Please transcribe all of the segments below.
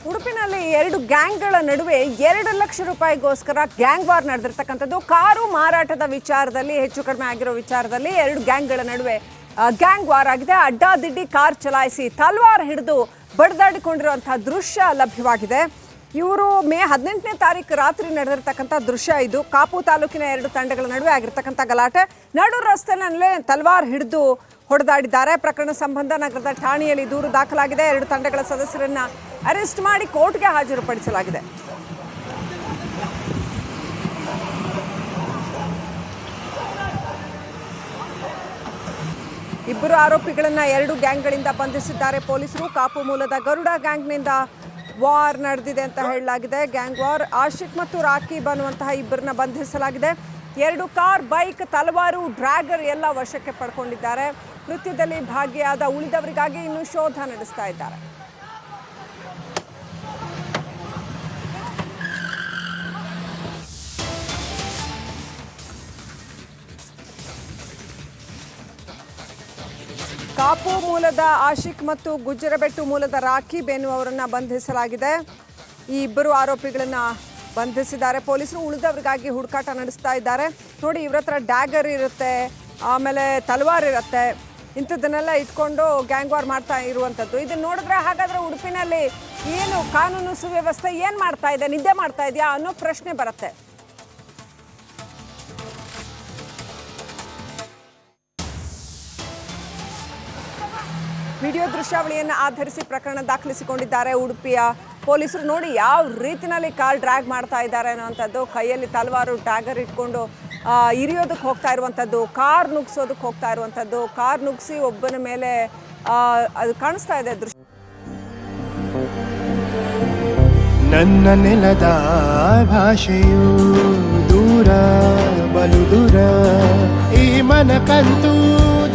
ಉಡುಪಿನಲ್ಲಿ ಎರಡು ಗ್ಯಾಂಗ್ಗಳ ನಡುವೆ 2 lakh ರೂಪಾಯಿಗೋಸ್ಕರ gang war ನಡೆದಿರ್ತಕ್ಕಂಥದ್ದು. Car ಮಾರಾಟದ ವಿಚಾರದಲ್ಲಿ ಹೆಚ್ಚು ಕಡಿಮೆ ಆಗಿರೋ ವಿಚಾರದಲ್ಲಿ ಎರಡು ಗ್ಯಾಂಗ್ಗಳ ನಡುವೆ ಗ್ಯಾಂಗ್ ವಾರ್ ಆಗಿದೆ. ಅಡ್ಡಾದಿಡ್ಡಿ ಕಾರ್ ಚಲಾಯಿಸಿ ತಲ್ವಾರ್ ಹಿಡಿದು ಬಡಿದಾಡಿಕೊಂಡಿರುವಂತಹ ದೃಶ್ಯ ಲಭ್ಯವಾಗಿದೆ. ಇವರು ಮೇ 18ನೇ ತಾರೀಕು ರಾತ್ರಿ ನಡೆದಿರ್ತಕ್ಕಂಥ ದೃಶ್ಯ ಇದು. ಕಾಪು ತಾಲೂಕಿನ ಎರಡು ತಂಡಗಳ ನಡುವೆ ಆಗಿರ್ತಕ್ಕಂಥ ಗಲಾಟೆ. ನಡು ರಸ್ತೆಯಲ್ಲೇ ತಲ್ವಾರ್ ಹಿಡಿದು ಹೊಡೆದಾಡಿದ್ದಾರೆ. ಪ್ರಕರಣ ಸಂಬಂಧ ನಗರದ ಠಾಣೆಯಲ್ಲಿ ದೂರು ದಾಖಲಾಗಿದೆ. ಎರಡು ತಂಡಗಳ ಸದಸ್ಯರನ್ನ ಅರೆಸ್ಟ್ ಮಾಡಿ ಕೋರ್ಟ್ಗೆ ಹಾಜರುಪಡಿಸಲಾಗಿದೆ. ಇಬ್ಬರು ಆರೋಪಿಗಳನ್ನ ಎರಡು ಗ್ಯಾಂಗ್ಗಳಿಂದ ಬಂಧಿಸಿದ್ದಾರೆ ಪೊಲೀಸರು. ಕಾಪು ಮೂಲದ ಗರುಡ ಗ್ಯಾಂಗ್ನಿಂದ ವಾರ್ ನಡೆದಿದೆ ಅಂತ ಹೇಳಲಾಗಿದೆ. Gang war. ಆಶಿಕ್ ಮತ್ತು ರಾಕೀಬ್ ಅನ್ನುವಂತಹ ಇಬ್ಬರನ್ನ ಬಂಧಿಸಲಾಗಿದೆ. ಎರಡು ಕಾರ್, ಬೈಕ್, ತಲವಾರು, ಡ್ರ್ಯಾಗರ್ ಎಲ್ಲ ವಶಕ್ಕೆ ಪಡ್ಕೊಂಡಿದ್ದಾರೆ. ಕೃತ್ಯದಲ್ಲಿ ಭಾಗಿಯಾದ ಉಳಿದವರಿಗಾಗಿ ಇನ್ನೂ ಶೋಧ ನಡೆಸ್ತಾ ಇದ್ದಾರೆ. ಕಾಪು ಮೂಲದ ಆಶಿಕ್ ಮತ್ತು ಗುಜ್ಜರಬೆಟ್ಟು ಮೂಲದ ರಾಕೀಬ್ ಎನ್ನುವವರನ್ನ ಬಂಧಿಸಲಾಗಿದೆ. ಈ ಇಬ್ಬರು ಆರೋಪಿಗಳನ್ನ ಬಂಧಿಸಿದ್ದಾರೆ ಪೊಲೀಸರು. ಉಳಿದವರಿಗಾಗಿ ಹುಡುಕಾಟ ನಡೆಸ್ತಾ ಇದ್ದಾರೆ. ನೋಡಿ, ಇವ್ರ ಹತ್ರ ಡ್ಯಾಗರ್ ಇರುತ್ತೆ, ಆಮೇಲೆ ತಲವಾರ್ ಇರುತ್ತೆ. ಇಂಥದ್ದನ್ನೆಲ್ಲ ಇಟ್ಕೊಂಡು ಗ್ಯಾಂಗ್ ವಾರ್ ಮಾಡ್ತಾ ಇರುವಂಥದ್ದು. ಇದನ್ನ ನೋಡಿದ್ರೆ ಹಾಗಾದ್ರೆ ಉಡುಪಿನಲ್ಲಿ ಏನು ಕಾನೂನು ಸುವ್ಯವಸ್ಥೆ ಏನು ಮಾಡ್ತಾ ಇದೆ, ನಿದ್ದೆ ಮಾಡ್ತಾ ಇದೆಯಾ ಅನ್ನೋ ಪ್ರಶ್ನೆ ಬರುತ್ತೆ. ವಿಡಿಯೋ ದೃಶ್ಯಾವಳಿಯನ್ನು ಆಧರಿಸಿ ಪ್ರಕರಣ ದಾಖಲಿಸಿಕೊಂಡಿದ್ದಾರೆ ಉಡುಪಿಯ ಪೊಲೀಸರು. ನೋಡಿ ಯಾವ ರೀತಿಯಲ್ಲಿ ಕಾರ್ ಡ್ರ್ಯಾಗ್ ಮಾಡ್ತಾ ಇದ್ದಾರೆ ಅನ್ನೋವಂಥದ್ದು. ಕೈಯಲ್ಲಿ ತಲವಾರು, ಡ್ಯಾಗರ್ ಇಟ್ಕೊಂಡು ಇರಿಯೋದಕ್ಕೆ ಹೋಗ್ತಾ ಇರುವಂಥದ್ದು, ಕಾರ್ ನುಗ್ಸೋದಕ್ಕೆ ಹೋಗ್ತಾ ಇರುವಂಥದ್ದು. ಕಾರ್ ನುಗ್ಸಿ ಒಬ್ಬನ ಮೇಲೆ ಅದು ಕಾಣಿಸ್ತಾ ಇದೆ ದೃಶ್ಯ. ನನ್ನ ನೆಲದ ಭಾಷೆಯು ದೂರ ಬಲು ದೂರ, ಈ ಮನಕಂತೂ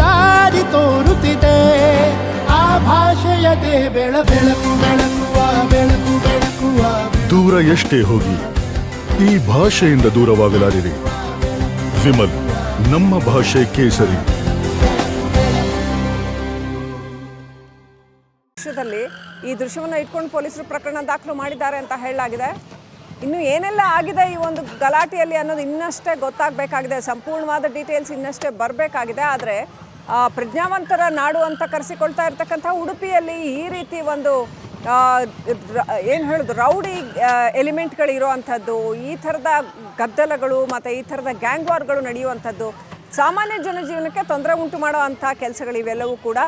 ದಾರಿ ತೋರುತ್ತಿದೆ. ಆ ಭಾಷೆಯದೇ ಬೆಳಕು ಬೆಳಕುವ ಬೆಳಕು ಬೆಳಕುವ. ದೂರ ಎಷ್ಟೇ ಹೋಗಿ ಈ ಭಾಷೆಯಿಂದ ದೂರವಾಗಲಾರಿರಿ. ವಿಮಲ್, ನಮ್ಮ ಭಾಷೆ ಕೇಸರಿ. ಈ ದೃಶ್ಯವನ್ನು ಇಟ್ಕೊಂಡು ಪೊಲೀಸರು ಪ್ರಕರಣ ದಾಖಲು ಮಾಡಿದ್ದಾರೆ ಅಂತ ಹೇಳಲಾಗಿದೆ. ಇನ್ನು ಏನೆಲ್ಲ ಆಗಿದೆ ಈ ಒಂದು ಗಲಾಟೆಯಲ್ಲಿ ಅನ್ನೋದು ಇನ್ನಷ್ಟೇ ಗೊತ್ತಾಗಬೇಕಾಗಿದೆ. ಸಂಪೂರ್ಣವಾದ ಡೀಟೇಲ್ಸ್ ಇನ್ನಷ್ಟೇ ಬರಬೇಕಾಗಿದೆ. ಆದರೆ ಪ್ರಜ್ಞಾವಂತರ ನಾಡು ಅಂತ ಕರೆಸಿಕೊಳ್ತಾ ಇರ್ತಕ್ಕಂಥ ಉಡುಪಿಯಲ್ಲಿ ಈ ರೀತಿ ಒಂದು ಏನು ಹೇಳೋದು, ರೌಡಿ ಎಲಿಮೆಂಟ್ಗಳಿರುವಂಥದ್ದು, ಈ ಥರದ ಗದ್ದಲಗಳು ಮತ್ತು ಈ ಥರದ ಗ್ಯಾಂಗ್ ವಾರ್ಗಳು ನಡೆಯುವಂಥದ್ದು, ಸಾಮಾನ್ಯ ಜನಜೀವನಕ್ಕೆ ತೊಂದರೆ ಉಂಟು ಮಾಡೋ ಅಂಥ ಕೆಲಸಗಳು ಇವೆಲ್ಲವೂ ಕೂಡ.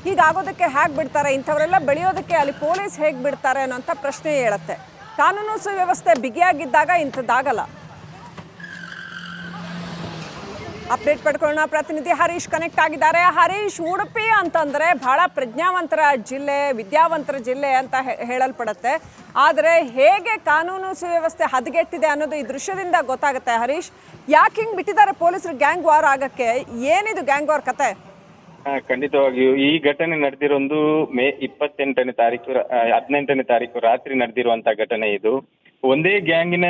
ಹೀಗಾಗೋದಕ್ಕೆ ಹೇಗೆ ಬಿಡ್ತಾರೆ, ಇಂಥವರೆಲ್ಲ ಬೆಳೆಯೋದಕ್ಕೆ ಅಲ್ಲಿ ಪೊಲೀಸ್ ಹೇಗೆ ಬಿಡ್ತಾರೆ ಅನ್ನೋಂಥ ಪ್ರಶ್ನೆ ಹೇಳುತ್ತೆ. ಕಾನೂನು ಸುವ್ಯವಸ್ಥೆ ಬಿಗಿಯಾಗಿದ್ದಾಗ ಇಂಥದ್ದಾಗಲ್ಲ. ಅಪ್ಡೇಟ್ ಪಡ್ಕೊಳ್ಳೋಣ. ಪ್ರತಿನಿಧಿ ಹರೀಶ್ ಕನೆಕ್ಟ್ ಆಗಿದ್ದಾರೆ. ಹರೀಶ್, ಉಡುಪಿ ಅಂತಂದರೆ ಬಹಳ ಪ್ರಜ್ಞಾವಂತರ ಜಿಲ್ಲೆ, ವಿದ್ಯಾವಂತರ ಜಿಲ್ಲೆ ಅಂತ ಹೇಳಲ್ಪಡುತ್ತೆ. ಆದರೆ ಹೇಗೆ ಕಾನೂನು ಸುವ್ಯವಸ್ಥೆ ಹದಗೆಟ್ಟಿದೆ ಅನ್ನೋದು ಈ ದೃಶ್ಯದಿಂದ ಗೊತ್ತಾಗುತ್ತೆ. ಹರೀಶ್, ಯಾಕೆ ಹಿಂಗೆ ಬಿಟ್ಟಿದ್ದಾರೆ ಪೊಲೀಸರು ಗ್ಯಾಂಗ್ ವಾರ್ ಆಗಕ್ಕೆ? ಏನಿದು ಗ್ಯಾಂಗ್ ವಾರ್ ಕತೆ? ಖಂಡಿತವಾಗಿಯೂ ಈ ಘಟನೆ ನಡೆದಿರೋದು ಮೇ 18ನೇ ತಾರೀಕು ರಾತ್ರಿ ನಡೆದಿರುವಂತಹ ಘಟನೆ ಇದು. ಒಂದೇ ಗ್ಯಾಂಗಿನ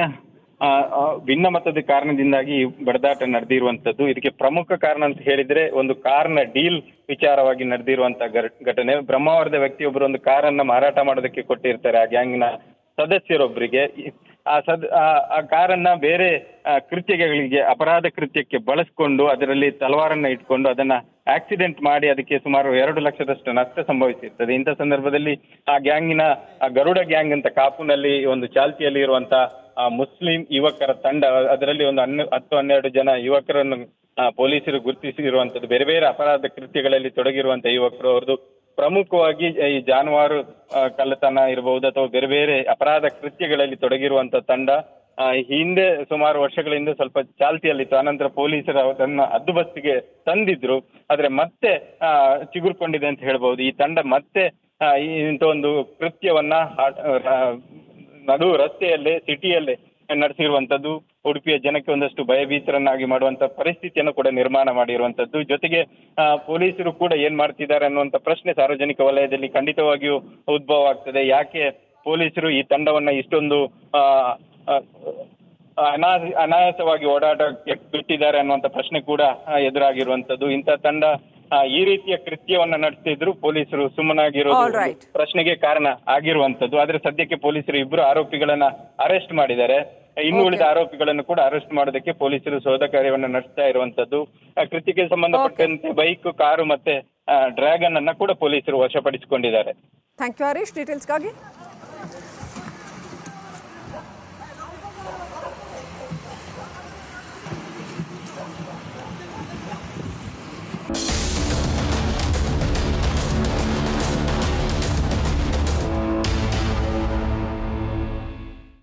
ಭಿನ್ನಮತದ ಕಾರಣದಿಂದಾಗಿ ಬಡದಾಟ ನಡೆದಿರುವಂತದ್ದು. ಇದಕ್ಕೆ ಪ್ರಮುಖ ಕಾರಣ ಅಂತ ಹೇಳಿದ್ರೆ ಒಂದು ಕಾರ್ನ ಡೀಲ್ ವಿಚಾರವಾಗಿ ನಡೆದಿರುವಂತಹ ಘಟನೆ. ಬ್ರಹ್ಮಾವರದ ವ್ಯಕ್ತಿಯೊಬ್ಬರು ಒಂದು ಕಾರನ್ನ ಮಾರಾಟ ಮಾಡೋದಕ್ಕೆ ಕೊಟ್ಟಿರ್ತಾರೆ ಆ ಗ್ಯಾಂಗ್ನ ಸದಸ್ಯರೊಬ್ಬರಿಗೆ. ಆ ಕಾರನ್ನ ಬೇರೆ ಕೃತ್ಯಗಳಿಗೆ, ಅಪರಾಧ ಕೃತ್ಯಕ್ಕೆ ಬಳಸ್ಕೊಂಡು ಅದರಲ್ಲಿ ತಲವಾರನ್ನ ಇಟ್ಕೊಂಡು ಅದನ್ನ ಆಕ್ಸಿಡೆಂಟ್ ಮಾಡಿ ಅದಕ್ಕೆ ಸುಮಾರು 2 ಲಕ್ಷದಷ್ಟು ನಷ್ಟ ಸಂಭವಿಸಿರ್ತದೆ. ಇಂಥ ಸಂದರ್ಭದಲ್ಲಿ ಆ ಗ್ಯಾಂಗಿನ ಗರುಡ ಗ್ಯಾಂಗ್ ಅಂತ ಕಾಪುನಲ್ಲಿ ಒಂದು ಚಾಲ್ತಿಯಲ್ಲಿ ಇರುವಂತ ಮುಸ್ಲಿಂ ಯುವಕರ ತಂಡ, ಅದರಲ್ಲಿ ಒಂದು 10-12 ಜನ ಯುವಕರನ್ನು ಪೊಲೀಸರು ಗುರುತಿಸಿರುವಂತದ್ದು. ಬೇರೆ ಬೇರೆ ಅಪರಾಧ ಕೃತ್ಯಗಳಲ್ಲಿ ತೊಡಗಿರುವಂತ ಯುವಕರು. ಅವ್ರದ್ದು ಪ್ರಮುಖವಾಗಿ ಈ ಜಾನುವಾರು ಕಳ್ಳತನ ಇರಬಹುದು ಅಥವಾ ಬೇರೆ ಬೇರೆ ಅಪರಾಧ ಕೃತ್ಯಗಳಲ್ಲಿ ತೊಡಗಿರುವಂತ ತಂಡ ಹಿಂದೆ ಸುಮಾರು ವರ್ಷಗಳ ಹಿಂದೆ ಸ್ವಲ್ಪ ಚಾಲ್ತಿಯಲ್ಲಿತ್ತು. ಆನಂತರ ಪೊಲೀಸರು ಅದನ್ನ ಹದ್ದುಬಸ್ತಿಗೆ ತಂದಿದ್ರು. ಆದ್ರೆ ಮತ್ತೆ ಚಿಗುರ್ಕೊಂಡಿದೆ ಅಂತ ಹೇಳ್ಬಹುದು. ಈ ತಂಡ ಮತ್ತೆ ಇಂಥ ಒಂದು ಕೃತ್ಯವನ್ನ ನಡು ರಸ್ತೆಯಲ್ಲೇ, ಸಿಟಿಯಲ್ಲೇ ನಡೆಸಿರುವಂತದ್ದು. ಉಡುಪಿಯ ಜನಕ್ಕೆ ಒಂದಷ್ಟು ಭಯಭೀತರನ್ನಾಗಿ ಮಾಡುವಂತ ಪರಿಸ್ಥಿತಿಯನ್ನು ಕೂಡ ನಿರ್ಮಾಣ ಮಾಡಿರುವಂತದ್ದು. ಜೊತೆಗೆ ಪೊಲೀಸರು ಕೂಡ ಏನ್ ಮಾಡ್ತಿದ್ದಾರೆ ಅನ್ನುವಂತ ಪ್ರಶ್ನೆ ಸಾರ್ವಜನಿಕ ವಲಯದಲ್ಲಿ ಖಂಡಿತವಾಗಿಯೂ ಉದ್ಭವ ಆಗ್ತದೆ. ಯಾಕೆ ಪೊಲೀಸರು ಈ ತಂಡವನ್ನ ಇಷ್ಟೊಂದು ಅನಾಯಾಸವಾಗಿ ಓಡಾಟಕ್ಕೆ ಬಿಟ್ಟಿದ್ದಾರೆ ಅನ್ನುವಂಥ ಪ್ರಶ್ನೆ ಕೂಡ ಎದುರಾಗಿರುವಂಥದ್ದು. ಇಂಥ ತಂಡ ಈ ರೀತಿಯ ಕೃತ್ಯವನ್ನ ನಡೆಸ್ತಿದ್ರು ಪೊಲೀಸರು ಸುಮ್ಮನಾಗಿರೋದು All right. ಒಂದು ಪ್ರಶ್ನೆಗೆ ಕಾರಣ ಆಗಿರುವಂತದ್ದು. ಆದ್ರೆ ಸದ್ಯಕ್ಕೆ ಪೊಲೀಸರು ಇಬ್ಬರು ಆರೋಪಿಗಳನ್ನ ಅರೆಸ್ಟ್ ಮಾಡಿದ್ದಾರೆ. ಇನ್ನು ಉಳಿದ ಆರೋಪಿಗಳನ್ನು ಕೂಡ ಅರೆಸ್ಟ್ ಮಾಡೋದಕ್ಕೆ ಪೊಲೀಸರು ಶೋಧ ಕಾರ್ಯವನ್ನು ನಡೆಸ್ತಾ ಇರುವಂತದ್ದು. ಕೃತ್ಯಕ್ಕೆ ಸಂಬಂಧಪಟ್ಟಂತೆ ಬೈಕ್, ಕಾರು ಮತ್ತೆ ಡ್ರ್ಯಾಗನ್ ಅನ್ನ ಕೂಡ ಪೊಲೀಸರು ವಶಪಡಿಸಿಕೊಂಡಿದ್ದಾರೆ. Thank you Harish ಡೀಟೇಲ್ಸ್ಗಾಗಿ.